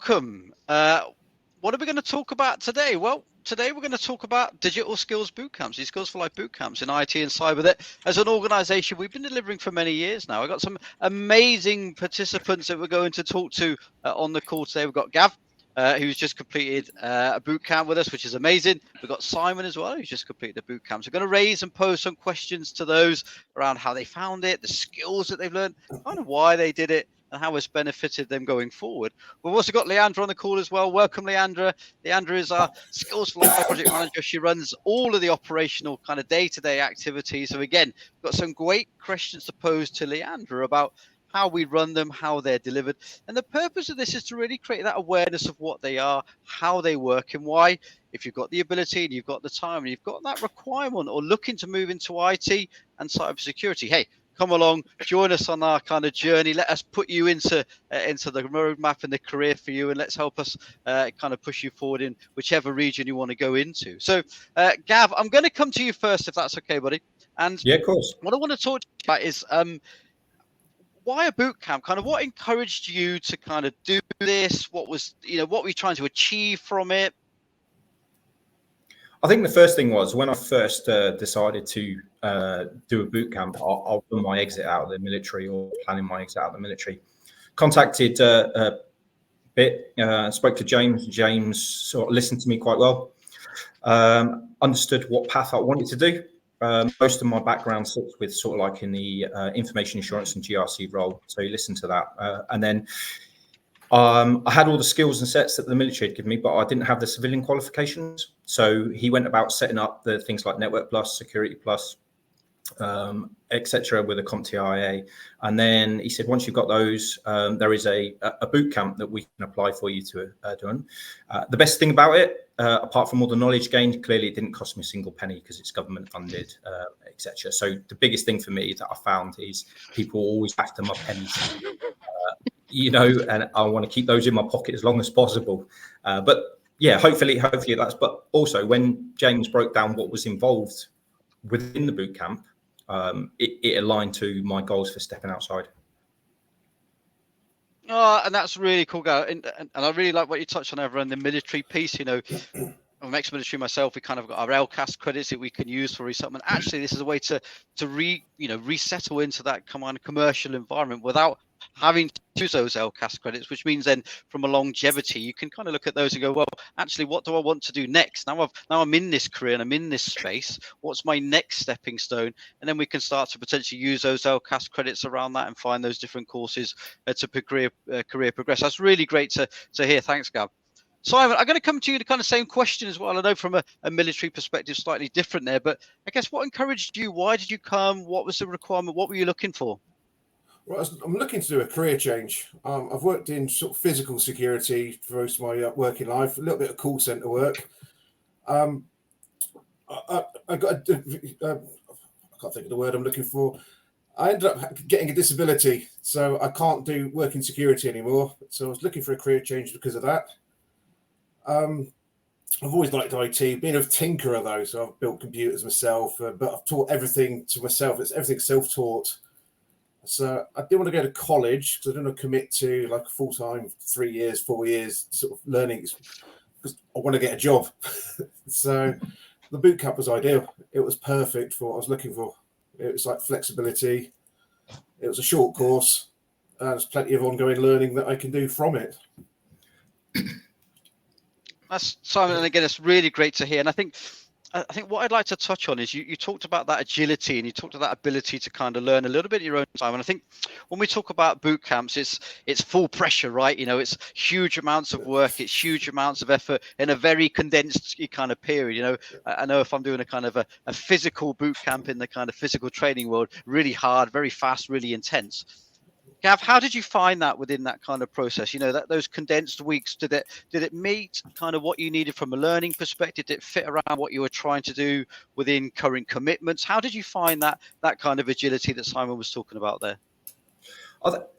welcome. What are we going to talk about today? Well, today we're going to talk about digital skills bootcamps, these Skills for Life bootcamps in IT and cyber that as an organization we've been delivering for many years now. I've got some amazing participants that we're going to talk to on the call today. We've got Gav, who's just completed a boot camp with us, which is amazing. We've got Simon as well, who's just completed a boot camp. So we're going to raise and pose some questions to those around how they found it, the skills that they've learned, kind of why they did it, and how it's benefited them going forward. We've also got Leandra on the call as well. Welcome, Leandra. Leandra is our Skills for Life project manager. She runs all of the operational kind of day-to-day activities. So again, we've got some great questions to pose to Leandra about how we run them, how they're delivered. And the purpose of this is to really create that awareness of what they are, how they work, and why, if you've got the ability and you've got the time and you've got that requirement or looking to move into IT and cybersecurity, hey, come along, join us on our kind of journey. Let us put you into the roadmap and the career for you, and let's help us kind of push you forward in whichever region you want to go into. So, Gav, I'm going to come to you first, if that's okay, buddy. And yeah, of course. What I want to talk to you about is why a boot camp? Kind of what encouraged you to kind of do this? What was, what were you trying to achieve from it? I think the first thing was when I first decided to do a boot camp, I'll run my exit out of the military or planning my exit out of the military. Contacted a bit, spoke to James. James sort of listened to me quite well, understood what path I wanted to do. Most of my background sits with sort of like in the information insurance and GRC role. So he listened to that. And then I had all the skills and sets that the military had given me, but I didn't have the civilian qualifications. So he went about setting up the things like Network Plus, Security Plus, etc. with a CompTIA. And then he said, once you've got those, there is a boot camp that we can apply for you to do. The best thing about it, apart from all the knowledge gained, clearly it didn't cost me a single penny because it's government funded, etc. So the biggest thing for me that I found is people always back them up pennies. And I want to keep those in my pocket as long as possible. But yeah, hopefully that's, but also when James broke down what was involved within the boot camp, it aligned to my goals for stepping outside. Oh, and that's really cool, Gav. And I really like what you touched on over in the military piece. I'm ex-military myself. We kind of got our LCAS credits that we can use for resettlement. Actually, this is a way to resettle into that kind of commercial environment without having to use those LCAS credits, which means then from a longevity, you can kind of look at those and go, well, actually, what do I want to do next? Now I'm in this career and I'm in this space. What's my next stepping stone? And then we can start to potentially use those LCAS credits around that and find those different courses to career progress. That's really great to hear. Thanks, Gav. Simon, I'm going to come to you the kind of same question as well. I know from a military perspective, slightly different there, but I guess what encouraged you? Why did you come? What was the requirement? What were you looking for? Well, I'm looking to do a career change. I've worked in sort of physical security for most of my working life, a little bit of call centre work. I can't think of the word I'm looking for. I ended up getting a disability, so I can't do work in security anymore. So I was looking for a career change because of that. I've always liked IT, being a tinkerer though, so I've built computers myself, but I've taught everything to myself. It's everything self-taught. So I didn't want to go to college because I didn't want to commit to like a full-time 3 years, 4 years sort of learning because I want to get a job. So the boot camp was ideal. It was perfect for what I was looking for. It was like flexibility. It was a short course. There's plenty of ongoing learning that I can do from it. That's Simon, and again, it's really great to hear. And I think what I'd like to touch on is you talked about that agility and you talked about that ability to kind of learn a little bit at your own time. And I think when we talk about boot camps, it's full pressure, right? It's huge amounts of work, it's huge amounts of effort in a very condensed kind of period. I know if I'm doing a kind of a physical boot camp in the kind of physical training world, really hard, very fast, really intense. Gav, how did you find that within that kind of process? That those condensed weeks, did it meet kind of what you needed from a learning perspective? Did it fit around what you were trying to do within current commitments? How did you find that kind of agility that Simon was talking about there?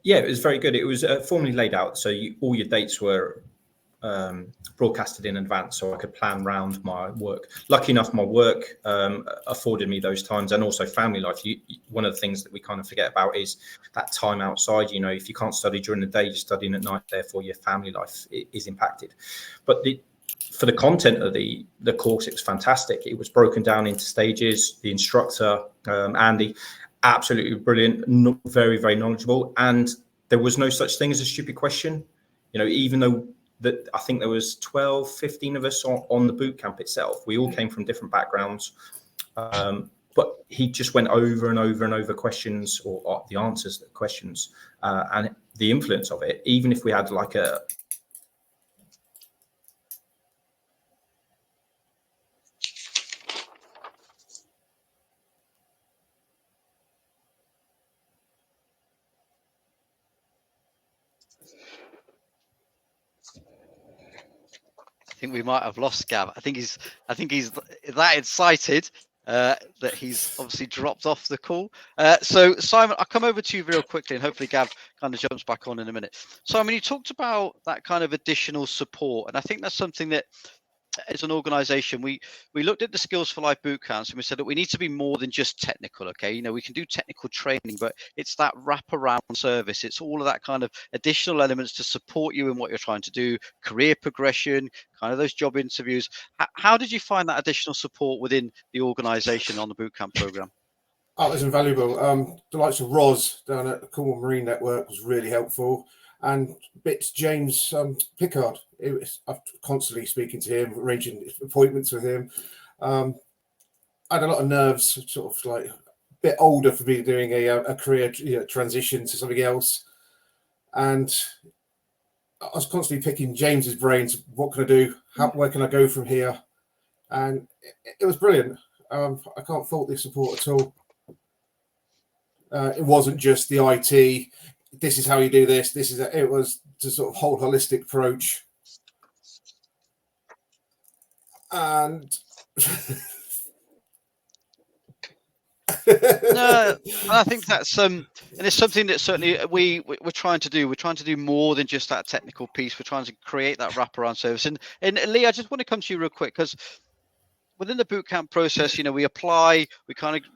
Yeah, it was very good. It was formally laid out, so all your dates were broadcasted in advance so I could plan around my work. Lucky enough, my work afforded me those times, and also family life. One of the things that we kind of forget about is that time outside. You know, if you can't study during the day, you're studying at night, therefore your family life is impacted. But for the content of the course, it was fantastic. It was broken down into stages. The instructor, Andy, absolutely brilliant, very, very knowledgeable. And there was no such thing as a stupid question. You know, even though that I think there was 12, 15 of us on the boot camp itself. We all came from different backgrounds. But he just went over and over and over questions or the answers to questions and the influence of it. Even if we had like a I think we might have lost Gav. I think he's that excited that he's obviously dropped off the call. So Simon, I'll come over to you real quickly, and hopefully Gav kind of jumps back on in a minute. Simon, you talked about that kind of additional support, and I think that's something that, as an organization, we looked at the Skills for Life bootcamps, and we said that we need to be more than just technical. Okay, you know, we can do technical training, but it's that wraparound service. It's all of that kind of additional elements to support you in what you're trying to do, career progression, kind of those job interviews. How did you find that additional support within the organization on the bootcamp program? Oh, it was invaluable. The likes of Roz down at the Cornwall Marine Network was really helpful. And Bits James Pickard, I'm constantly speaking to him, arranging appointments with him. I had a lot of nerves, sort of like a bit older for me doing a career transition to something else. And I was constantly picking James's brains. What can I do? Where can I go from here? And it was brilliant. I can't fault the support at all. It wasn't just the IT. This is how you do this. It was the sort of whole holistic approach. And no, I think that's and it's something that certainly we're trying to do. We're trying to do more than just that technical piece. We're trying to create that wraparound service. And Lee, I just want to come to you real quick, because within the bootcamp process, you know, we apply,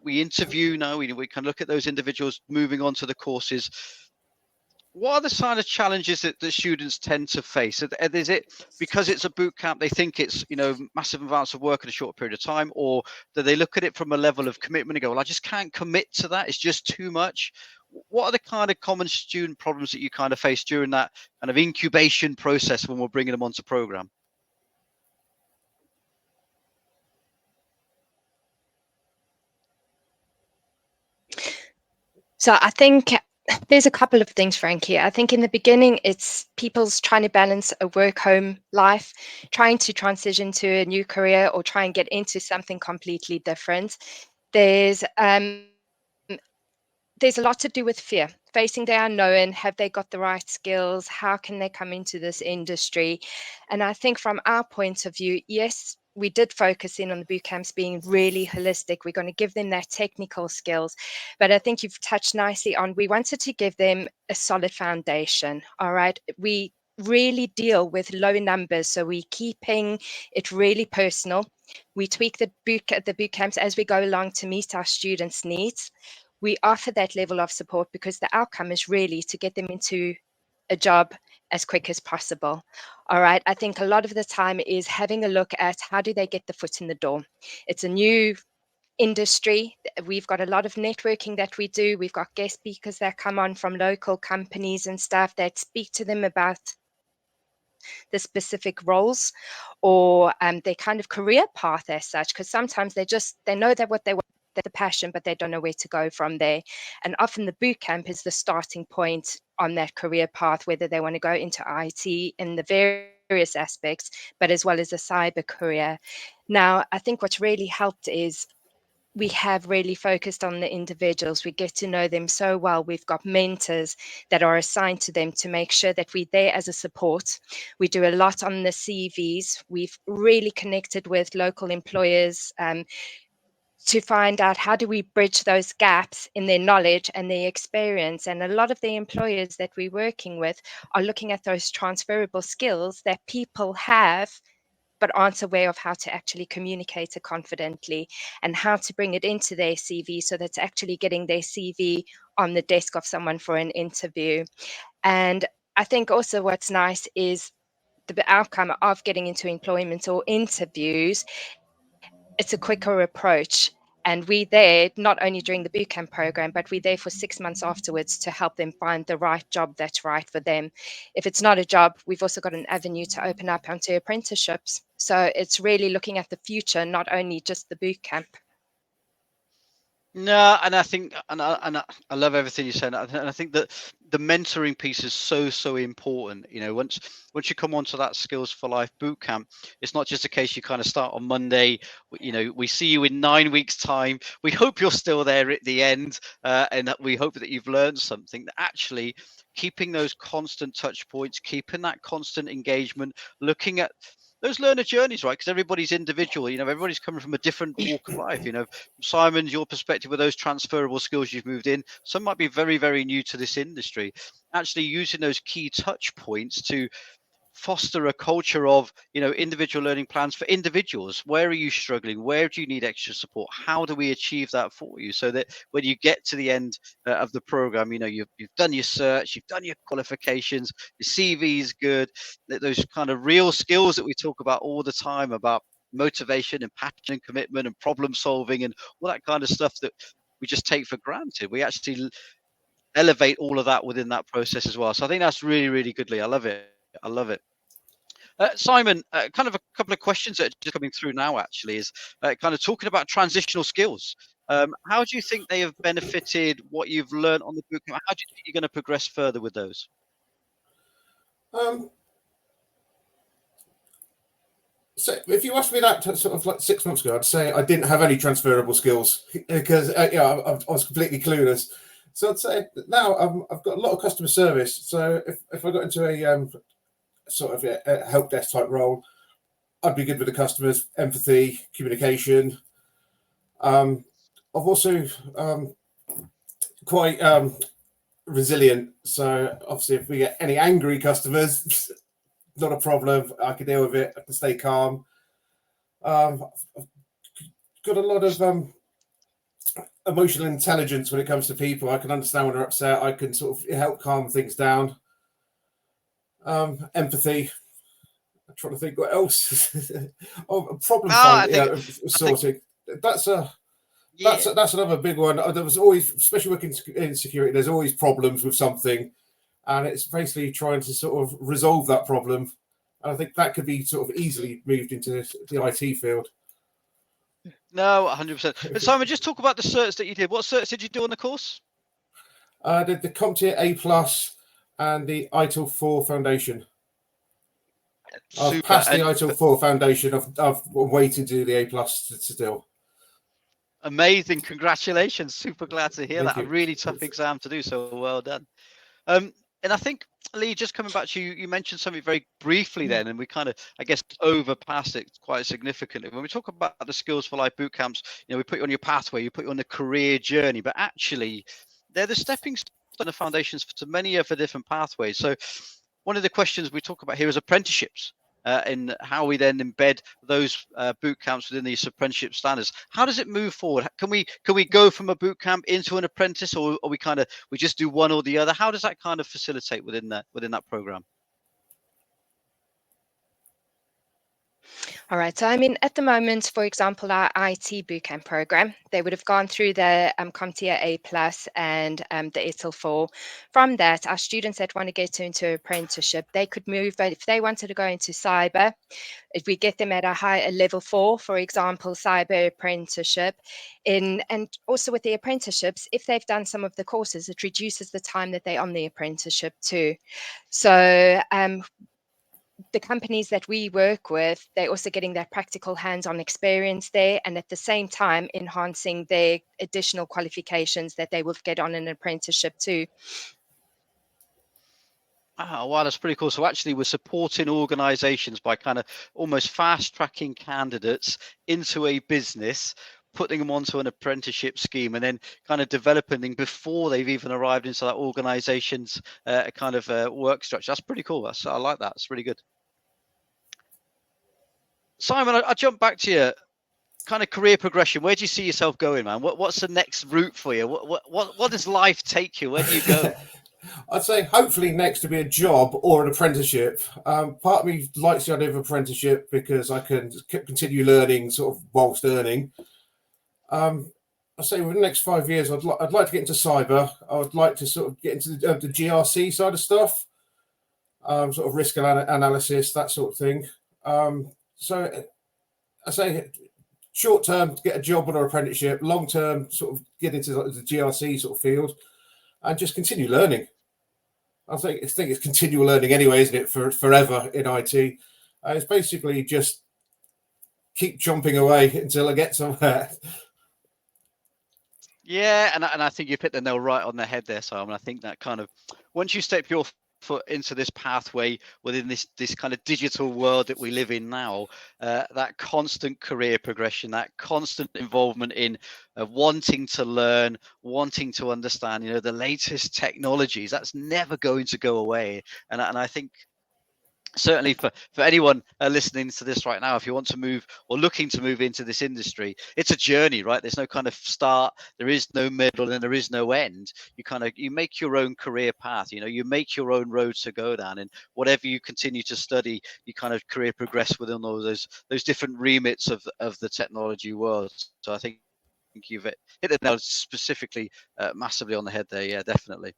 we interview. Now we can look at those individuals moving on to the courses. What are the kind of challenges that the students tend to face? Is it because it's a boot camp, they think it's, you know, massive amounts of work in a short period of time, or do they look at it from a level of commitment and go, well, I just can't commit to that, it's just too much? What are the kind of common student problems that you kind of face during that kind of incubation process when we're bringing them onto program? So I think there's a couple of things, Frankie. I think in the beginning, it's people's trying to balance a work-home life, trying to transition to a new career or try and get into something completely different. There's a lot to do with fear, facing the unknown. Have they got the right skills? How can they come into this industry? And I think from our point of view, yes, we did focus in on the boot camps being really holistic. We're going to give them their technical skills, but I think you've touched nicely on, we wanted to give them a solid foundation. All right. We really deal with low numbers, so we're keeping it really personal. We tweak the boot camps as we go along to meet our students' needs. We offer that level of support because the outcome is really to get them into a job as quick as possible. All right. I think a lot of the time is having a look at how do they get the foot in the door. It's a new industry. We've got a lot of networking that we do. We've got guest speakers that come on from local companies and stuff that speak to them about the specific roles or their kind of career path as such, because sometimes they know that what they want, the passion, but they don't know where to go from there. And often the boot camp is the starting point on that career path, whether they want to go into IT in the various aspects, but as well as a cyber career. Now, I think what's really helped is we have really focused on the individuals. We get to know them so well. We've got mentors that are assigned to them to make sure that we're there as a support. We do a lot on the CVs. We've really connected with local employers, to find out how do we bridge those gaps in their knowledge and their experience. And a lot of the employers that we're working with are looking at those transferable skills that people have but aren't aware of how to actually communicate it confidently and how to bring it into their CV so that's actually getting their CV on the desk of someone for an interview. And I think also what's nice is the outcome of getting into employment or interviews, it's a quicker approach. And we're there not only during the bootcamp program, but we're there for 6 months afterwards to help them find the right job that's right for them. If it's not a job, we've also got an avenue to open up onto apprenticeships. So it's really looking at the future, not only just the bootcamp. No, and I think, I love everything you said, and I think that the mentoring piece is so important. You know, once you come onto that Skills for Life bootcamp, it's not just a case you kind of start on Monday. You know, we see you in 9 weeks' time. We hope you're still there at the end, and that we hope that you've learned something. That actually keeping those constant touch points, keeping that constant engagement, looking at those learner journeys, right? Because everybody's individual. You know, everybody's coming from a different walk of life. You know, Simon, your perspective with those transferable skills you've moved in, some might be very new to this industry. Actually using those key touch points to foster a culture of, you know, individual learning plans for individuals. Where are you struggling? Where do you need extra support? How do we achieve that for you, so that when you get to the end of the program, you know, you've done your search, you've done your qualifications, your CV is good, those kind of real skills that we talk about all the time, about motivation and passion and commitment and problem solving and all that kind of stuff that we just take for granted. We actually elevate all of that within that process as well. So I think that's really good, Lee. I love it. I love it. Simon, kind of a couple of questions that are just coming through now, actually, is kind of talking about transitional skills. How do you think they have benefited what you've learned on the bootcamp? How do you think you're going to progress further with those? So if you asked me that sort of like 6 months ago, I'd say I didn't have any transferable skills because I was completely clueless. So I'd say now I've got a lot of customer service. So if I got into a sort of a help desk type role, I'd be good with the customers, empathy, communication. I've also quite resilient. So obviously, if we get any angry customers, not a problem. I can deal with it. I can stay calm. I've got a lot of emotional intelligence when it comes to people. I can understand when they're upset. I can sort of help calm things down. Empathy. I'm trying to think what else. Problem sorting. That's another big one. There was always, especially working in security, there's always problems with something, and it's basically trying to sort of resolve that problem. And I think that could be sort of easily moved into the IT field. No, 100%. And Simon, just talk about the certs that you did. What certs did you do on the course? I did the CompTIA A+ and the ITIL 4 Foundation. I've passed the ITIL 4 Foundation. I'm waiting to do the A+ still. Amazing. Congratulations. Super glad to hear Thank that. you. A really tough exam to do, so well done. And I think, Lee, just coming back to you, you mentioned something very briefly then, and we kind of, I guess, overpassed it quite significantly. When we talk about the Skills for Life bootcamps, you know, we put you on your pathway, you put you on the career journey, but actually they're the stepping stone, the foundations for many of the different pathways. So one of the questions we talk about here is apprenticeships. And how we then embed those boot camps within these apprenticeship standards. How does it move forward? Can we go from a boot camp into an apprentice, or we just do one or the other? How does that kind of facilitate within that program? All right. So, I mean, at the moment, for example, our IT bootcamp program, they would have gone through the CompTIA A+ and the ITIL 4. From that, our students that want to get into apprenticeship, they could move. But if they wanted to go into cyber, if we get them at a level 4, for example, cyber apprenticeship, and also with the apprenticeships, if they've done some of the courses, it reduces the time that they're on the apprenticeship too. So the companies that we work with, they're also getting that practical hands-on experience there, and at the same time enhancing their additional qualifications that they will get on an apprenticeship too. Oh, wow, that's pretty cool. So actually we're supporting organizations by kind of almost fast tracking candidates into a business putting them onto an apprenticeship scheme, and then kind of developing them before they've even arrived into that organization's kind of work structure. That's pretty cool. I like that. It's really good. Simon, I jump back to you. Kind of career progression. Where do you see yourself going, man? What's the next route for you? What does life take you? Where do you go? I'd say hopefully next to be a job or an apprenticeship. Part of me likes the idea of apprenticeship because I can continue learning sort of whilst earning. I say within the next 5 years, I'd like to get into cyber. I would like to sort of get into the GRC side of stuff, sort of risk analysis, that sort of thing. So I say short term, get a job or an apprenticeship. Long term, sort of get into the GRC sort of field and just continue learning. I think it's continual learning anyway, isn't it? For forever in IT, it's basically just keep jumping away until I get somewhere. Yeah, and I think you've hit the nail right on the head there, Simon. I think that kind of once you step your foot into this pathway within this kind of digital world that we live in now, that constant career progression, that constant involvement in wanting to learn, wanting to understand, the latest technologies, that's never going to go away. And I think certainly for anyone listening to this right now, if you want to move or looking to move into this industry, it's a journey, right? There's no kind of start, there is no middle, and there is no end. You make your own career path, you make your own road to go down, and whatever you continue to study, you kind of career progress within all those different remits of the technology world. So I think you've hit the nail specifically massively on the head there. Yeah, definitely.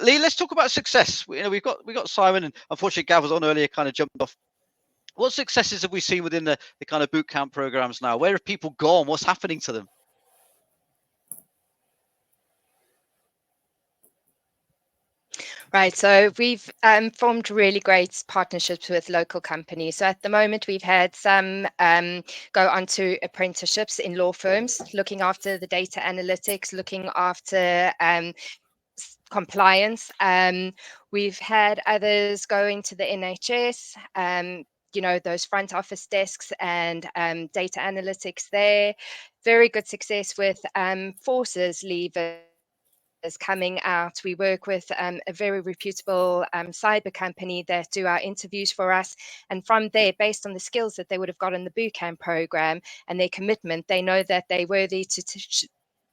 Lee, let's talk about success. We've got Simon, and unfortunately Gav was on earlier, kind of jumped off. What successes have we seen within the kind of bootcamp programs now? Where have people gone? What's happening to them? Right, so we've formed really great partnerships with local companies. So at the moment, we've had some go on to apprenticeships in law firms, looking after the data analytics, looking after compliance. We've had others going to the NHS, those front office desks and data analytics there. Very good success with forces leavers coming out. We work with a very reputable cyber company that do our interviews for us. And from there, based on the skills that they would have got in the bootcamp program and their commitment, they know that they're worthy to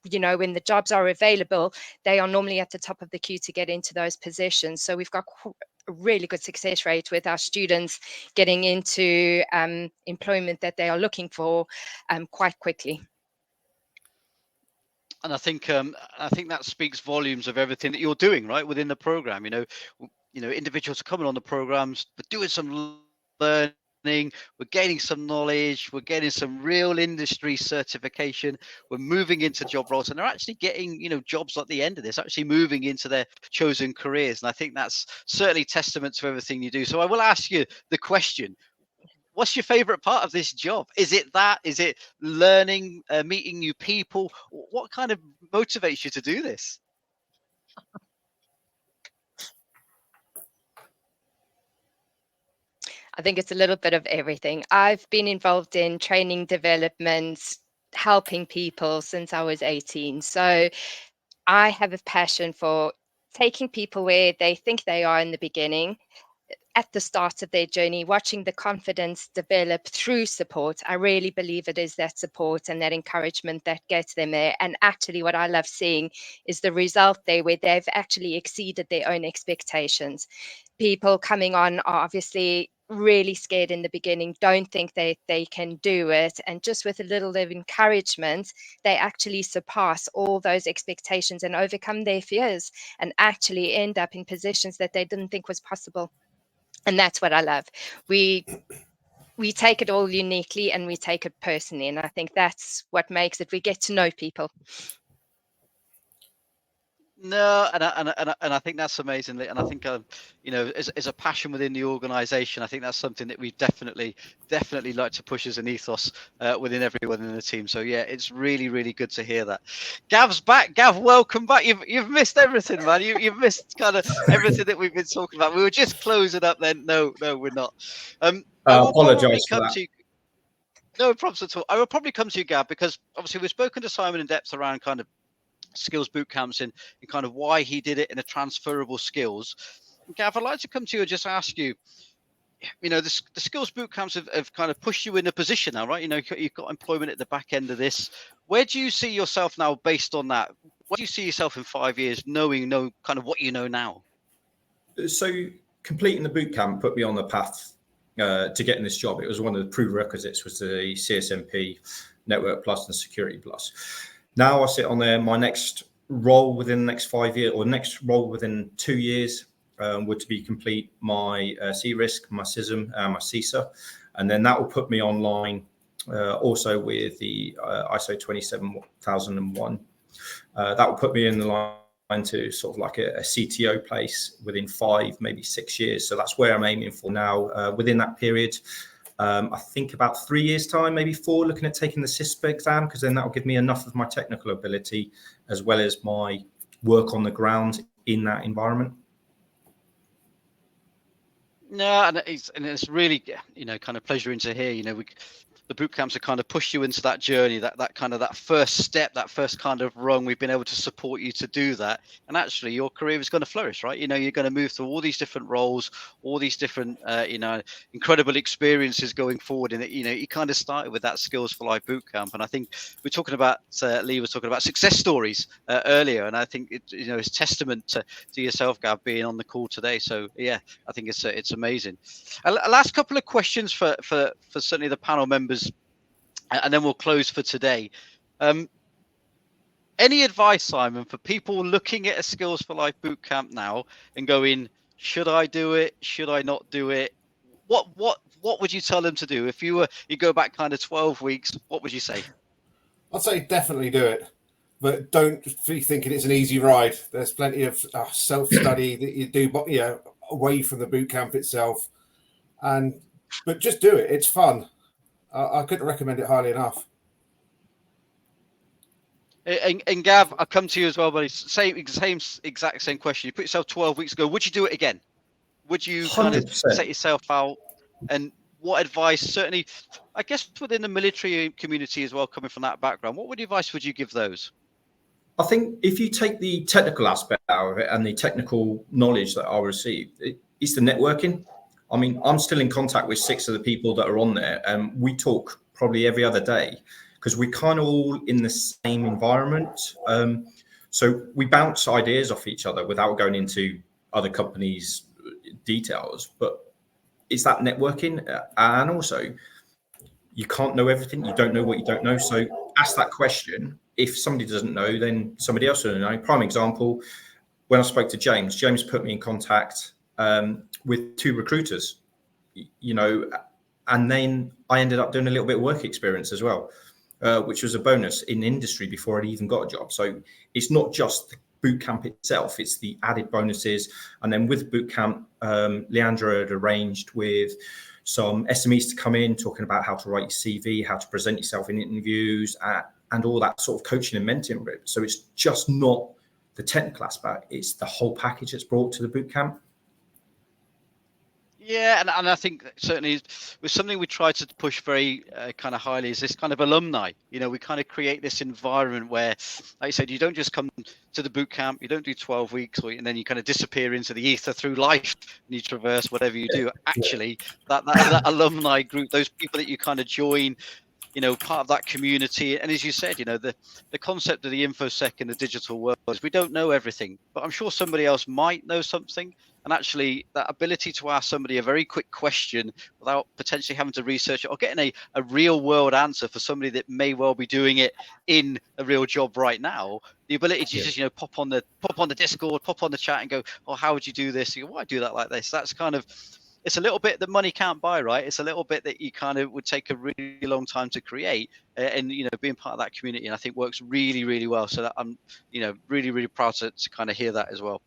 when the jobs are available, they are normally at the top of the queue to get into those positions. So we've got a really good success rate with our students getting into employment that they are looking for quite quickly. And I think that speaks volumes of everything that you're doing right within the program. Individuals are coming on the programs, but doing some learning. We're gaining some knowledge, we're getting some real industry certification, we're moving into job roles, and they're actually getting jobs at the end of this, actually moving into their chosen careers. And I think that's certainly testament to everything you do. So I will ask you the question, what's your favorite part of this job? Is it learning, meeting new people? What kind of motivates you to do this? I think it's a little bit of everything. I've been involved in training development, helping people since I was 18. So I have a passion for taking people where they think they are in the beginning, at the start of their journey, watching the confidence develop through support. I really believe it is that support and that encouragement that gets them there. And actually what I love seeing is the result there where they've actually exceeded their own expectations. People coming on are obviously really scared in the beginning, don't think they can do it. And just with a little bit of encouragement, they actually surpass all those expectations and overcome their fears and actually end up in positions that they didn't think was possible. And that's what I love. We take it all uniquely and we take it personally. And I think that's what makes it. We get to know people. No, and I think that's amazing. And I think, as a passion within the organisation, I think that's something that we definitely like to push as an ethos within everyone in the team. So yeah, it's really, really good to hear that. Gav's back. Gav, welcome back. You've missed everything, man. You've missed kind of everything that we've been talking about. We were just closing up then. No, we're not. Apologise for that. No problems at all. I will probably come to you, Gab, because obviously we've spoken to Simon in depth around kind of skills boot camps and kind of why he did it in a transferable skills. Gav, I'd like to come to you and just ask you, the skills boot camps have kind of pushed you in a position now, right? You've got employment at the back end of this. Where do you see yourself now based on that? Where do you see yourself in 5 years, knowing kind of what you know now? So completing the boot camp put me on the path to getting this job. It was one of the prerequisites was the CSMP, Network Plus and Security Plus. Now I sit on there. My next role within the next 5 years, or next role within 2 years, would to be complete my C-Risk, my CISM, my CISA, and then that will put me online also with the ISO 27001. That will put me in the line to sort of like a CTO place within 5, maybe 6 years. So that's where I'm aiming for now. Within that period, I think about 3 years' time, maybe 4, looking at taking the CISP exam, because then that will give me enough of my technical ability as well as my work on the ground in that environment. No, and it's really, kind of pleasuring to hear, the boot camps have kind of pushed you into that journey, that kind of that first step, that first kind of rung. We've been able to support you to do that, and actually your career is going to flourish, right? You're going to move through all these different roles, all these different incredible experiences going forward. And you kind of started with that Skills for Life bootcamp, and I think we're talking about Lee was talking about success stories earlier, and I think it's testament to yourself, Gab, being on the call today. So yeah, I think it's amazing. A last couple of questions for certainly the panel members, and then we'll close for today. Any advice, Simon, for people looking at a Skills for Life bootcamp now and going, should I do it? Should I not do it? What would you tell them to do? If you go back kind of 12 weeks, what would you say? I'd say definitely do it, but don't be thinking it's an easy ride. There's plenty of self-study that you do, away from the boot camp itself, but just do it. It's fun. I couldn't recommend it highly enough. And Gav, I'll come to you as well, buddy. Same exact same question. You put yourself 12 weeks ago. Would you do it again? Would you kind of 100%. set yourself out? And what advice, certainly, I guess within the military community as well, coming from that background, what advice would you give those? I think if you take the technical aspect out of it and the technical knowledge that I'll receive, it's the networking. I mean, I'm still in contact with 6 of the people that are on there, and we talk probably every other day because we're kind of all in the same environment. So we bounce ideas off each other without going into other companies' details, but it's that networking. And also, you can't know everything. You don't know what you don't know. So ask that question. If somebody doesn't know, then somebody else will know. Prime example, when I spoke to James put me in contact with 2 recruiters, and then I ended up doing a little bit of work experience as well, which was a bonus in industry before I'd even got a job. So it's not just the boot camp itself, it's the added bonuses. And then with boot camp, Leandra had arranged with some SMEs to come in talking about how to write your CV, how to present yourself in interviews, and all that sort of coaching and mentoring. So it's just not the technical aspect, it's the whole package that's brought to the boot camp. Yeah, and I think certainly with something we try to push very kind of highly is this kind of alumni. We kind of create this environment where, like you said, you don't just come to the boot camp, you don't do 12 weeks, and then you kind of disappear into the ether through life and you traverse whatever you do. Actually, that alumni group, those people that you kind of join, part of that community. And as you said, the concept of the InfoSec in the digital world is we don't know everything, but I'm sure somebody else might know something. And actually, that ability to ask somebody a very quick question without potentially having to research it or getting a real world answer for somebody that may well be doing it in a real job right now, the ability to just pop on the Discord, pop on the chat and go, oh, how would you do this? You go, I do that like this. That's kind of, it's a little bit that money can't buy, right? It's a little bit that you kind of would take a really long time to create, and being part of that community, and I think works really, really well. So that I'm really, really proud to kind of hear that as well.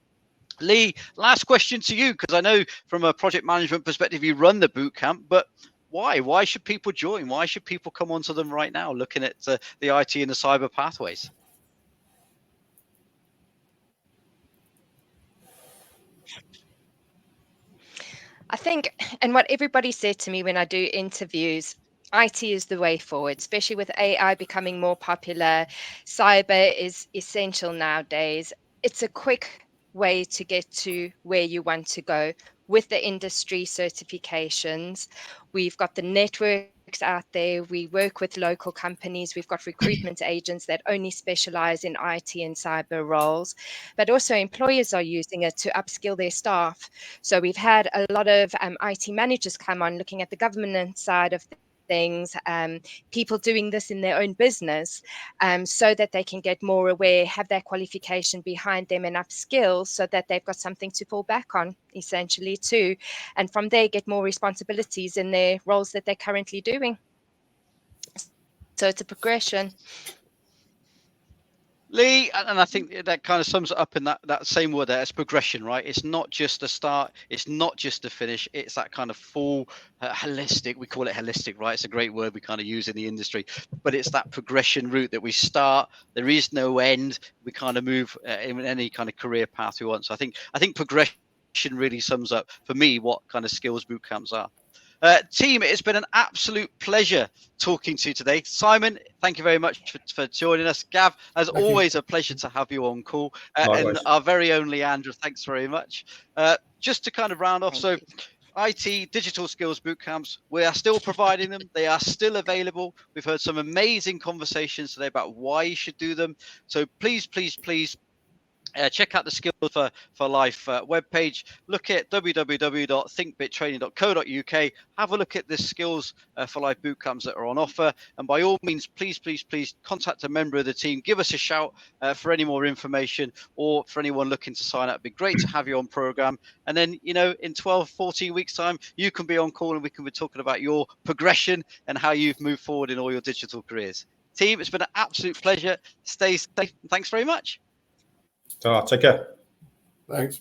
Lee, last question to you, because I know from a project management perspective you run the boot camp, but why should people join? Why should people come onto them right now, looking at the IT and the cyber pathways? I think, and what everybody said to me when I do interviews, IT is the way forward, especially with AI becoming more popular. Cyber is essential nowadays. It's a quick way to get to where you want to go with the industry certifications. We've got the networks out there. We work with local companies. We've got recruitment agents that only specialize in IT and cyber roles, but also employers are using it to upskill their staff. So we've had a lot of IT managers come on looking at the government side of things, people doing this in their own business, so that they can get more aware, have that qualification behind them and upskill so that they've got something to fall back on essentially too. And from there, get more responsibilities in their roles that they're currently doing. So it's a progression. Lee, and I think that kind of sums it up in that same word there. It's progression, right? It's not just a start. It's not just a finish. It's that kind of full holistic. We call it holistic, right? It's a great word we kind of use in the industry, but it's that progression route that we start. There is no end. We kind of move in any kind of career path we want. So I think progression really sums up for me what kind of skills boot camps are. Team, it's been an absolute pleasure talking to you today. Simon, thank you very much for joining us. Gav, as always, a pleasure to have you on call. And our very own Leandra, thanks very much. Just to kind of round off, so IT digital skills bootcamps, we are still providing them. They are still available. We've heard some amazing conversations today about why you should do them. So please, please, please, check out the Skills for Life webpage. Look at www.thinkbittraining.co.uk. Have a look at the Skills for Life bootcamps that are on offer. And by all means, please, please, please contact a member of the team. Give us a shout for any more information, or for anyone looking to sign up. It'd be great to have you on program. And then, in 12, 14 weeks time, you can be on call and we can be talking about your progression and how you've moved forward in all your digital careers. Team, it's been an absolute pleasure. Stay safe. Thanks very much. Take care. Thanks.